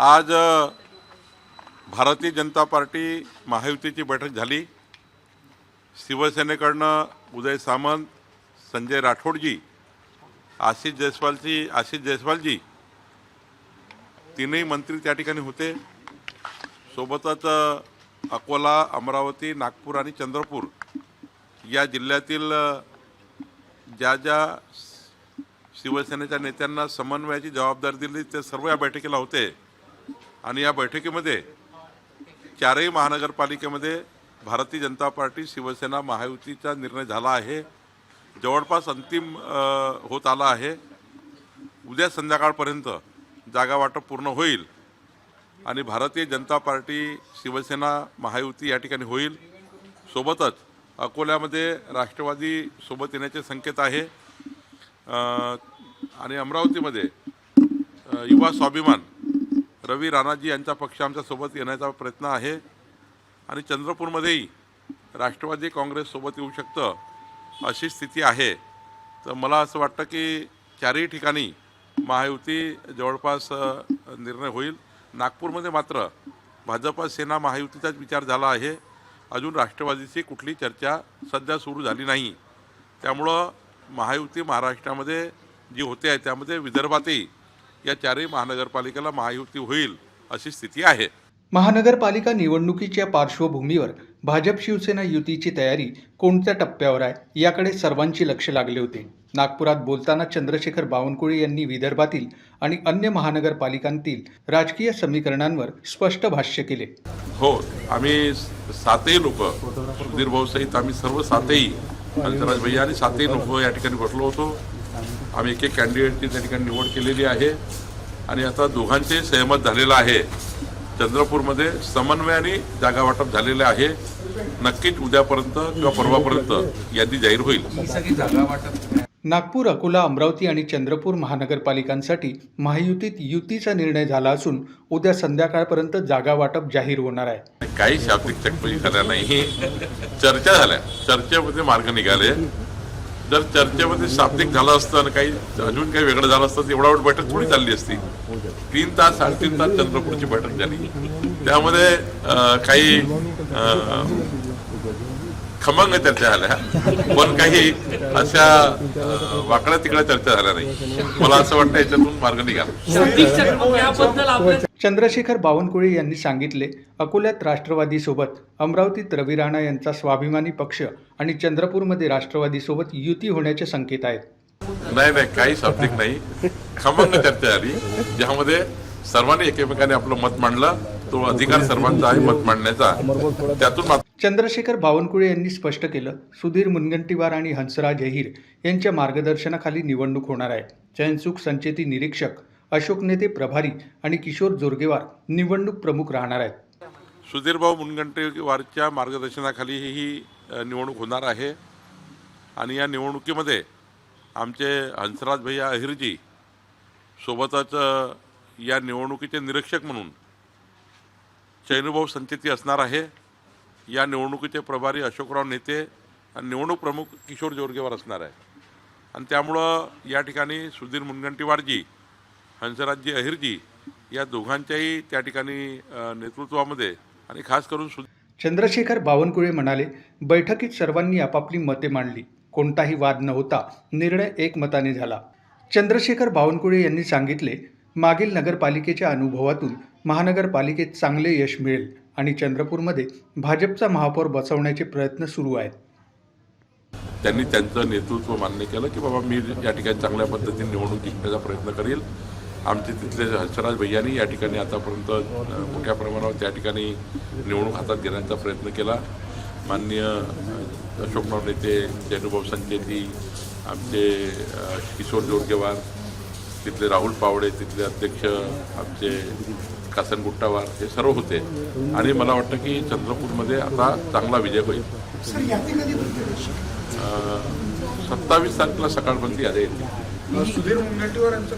आज भारतीय जनता पार्टी महायुतीची बैठक झाली। शिवसेनेकडनं उदय सामंत, संजय राठोडजी, आशिष जयस्वालजी तीनही मंत्री त्या ठिकाणी होते। सोबतच अकोला, अमरावती, नागपूर आणि चंद्रपूर या जिल्ह्यातील ज्या शिवसेनेच्या नेत्यांना समन्वयाची जबाबदारी दिली ते सर्व या बैठकीला होते। आणि या बैठकीमध्ये चारही महानगरपालिकेमध्ये भारतीय जनता पार्टी, शिवसेना, महायुतीचा निर्णय झाला आहे। जवळपास अंतिम होत आला आहे। उद्या संध्याकाळपर्यंत जागा वाटप पूर्ण होईल आणि भारतीय जनता पार्टी, शिवसेना, महायुती या ठिकाणी होईल। सोबतच अकोल्यामध्ये राष्ट्रवादी सोबत येण्याचे संकेत आहे आणि अमरावतीमध्ये युवा स्वाभिमान रवी राणाजी यांचा पक्ष आमच्या सोबत येण्याचा प्रयत्न आहे आणि चंद्रपूरमध्येही राष्ट्रवादी काँग्रेस सोबत येऊ शकतं अशी स्थिती आहे। तर मला असं वाटतं की चारही ठिकाणी महायुती जवळपास निर्णय होईल। नागपूरमध्ये मात्र भाजप सेना महायुतीचाच विचार झाला आहे। अजून राष्ट्रवादीची कुठली चर्चा सध्या सुरू झाली नाही। त्यामुळं महायुती महाराष्ट्रामध्ये जी होते आहे त्यामध्ये विदर्भातही या चारही महानगरपालिकेला महायुती होईल अशी स्थिती आहे। महानगरपालिका निवडणुकीच्या पार्श्वभूमीवर भाजप शिवसेना युतीची तयारी कोणत्या टप्प्यावर आहे याकडे सर्वांचे लक्ष लागले होते। नागपुरात बोलताना चंद्रशेखर बावनकुळे यांनी विदर्भातील आणि अन्य महानगरपालिकांतील राजकीय समीकरणांवर स्पष्ट भाष्य केले। हो, आम्ही सातही लोक, सुधीर भाऊ सहित आम्ही सर्व सातही, हंसराज भैया आणि सातही लोक या ठिकाणी बसलो होतो। आम्ही एक कॅन्डिडेटची त्या ठिकाणी निवड केलेली आहे आणि आता दोघांचे सहमत झालेलं आहे। चंद्रपूरमध्ये समन्वयाने जागा वाटप झालेले आहे। नक्कीच उद्यापर्यंत किंवा परवापर्यंत यादी जाहीर होईल। नागपूर, अकोला, अमरावती आणि चंद्रपूर महानगरपालिकांसाठी महायुतीत युतीचा निर्णय झाला असून उद्या संध्याकाळपर्यंत जागा वाटप जाहीर होणार आहे। काही शाब्दिक चकमकी झाल्या नाही, चर्चा झाल्या, चर्चेमध्ये मार्ग निघाले। जर चर्चेमध्ये शाब्दिक झालं असतं आणि काही अजून काही वेगळं झालं असतं तर एवढा वेळ बैठक थोडी चालली असती। 3 तास 3.5 तास चंद्रपूरची बैठक झाली। त्यामध्ये काही खमंग चर्चा झाल्या पण काही अशा वाकड्या तिकड्या चर्चा झाल्या नाही। मला असं वाटतं याच्यातून मार्ग निघाला। चंद्रशेखर बावनकुळे यांनी सांगितले, अकोल्यात राष्ट्रवादीसोबत, अमरावतीत रवी राणा यांचा स्वाभिमानी पक्ष आणि चंद्रपूरमध्ये राष्ट्रवादीसोबत युती होण्याचे संकेत आहेत। नाही, काही शाब्दिक नाही, खमंग चर्चा झाली ज्यामध्ये सर्वांनी एकमेकांनी आपलं मत मांडलं। तो अधिकार सर्वांचा आहे मत मांडण्याचा। त्यातून चंद्रशेखर बावनकुळे यांनी स्पष्ट केलं, सुधीर मुनगंटीवार आणि हंसराज अहिर यांच्या मार्गदर्शनाखाली निवडणूक होणार आहे। चयनसुख संचेती निरीक्षक, अशोक नेते प्रभारी आणि किशोर जोरगेवार निवडणूक प्रमुख राहणार आहेत। सुधीरभाऊ मुनगंटीवारच्या मार्गदर्शनाखाली ही निवडणूक होणार आहे आणि या निवडणुकीमध्ये आमचे हंसराज भैया अहिरजी सोबतच या निवडणुकीचे निरीक्षक म्हणून चैनुभाऊ संचेती असणार आहे। या निवडणुकीचे प्रभारी अशोकराव नेते आणि निवडणूक प्रमुख किशोर जोरगेवार असणार आहे आणि त्यामुळं या ठिकाणी सुधीर मुनगंटीवारजी, हंसराजजी अहिरजी या दोघांच्याही त्या ठिकाणी नेतृत्वामध्ये आणि खास करून चंद्रशेखर बावनकुळे म्हणाले, बैठकीत सर्वांनी आपापली मते मांडली, कोणताही वाद न होता निर्णय एकमताने झाला। चंद्रशेखर बावनकुळे यांनी सांगितले, मागील नगरपालिकेच्या अनुभवातून महानगरपालिकेत चांगले यश मिळेल आणि चंद्रपूरमध्ये भाजपचा महापौर बसवण्याचे प्रयत्न सुरू आहेत। त्यांनी त्यांचं नेतृत्व मान्य केलं की बाबा मी या ठिकाणी चांगल्या पद्धतीने निवडणूक जिंकण्याचा प्रयत्न करेल। आमचे तिथले हंसराज भैयांनी या ठिकाणी आतापर्यंत मोठ्या प्रमाणावर त्या ठिकाणी निवडणूक हातात घेण्याचा प्रयत्न केला। माननीय अशोकराव नेते, चैनुभाऊ संचेती, आमचे किशोर जोरगेवार, तिथले राहुल पावडे, तिथले अध्यक्ष आमचे कासन गुट्टावार हे सर्व होते आणि मला वाटतं की चंद्रपूरमध्ये आता चांगला विजय होईल। 27 तारखेला सकाळपर्यंत यादी येते। सुधीर मुनगंटीवार यांचा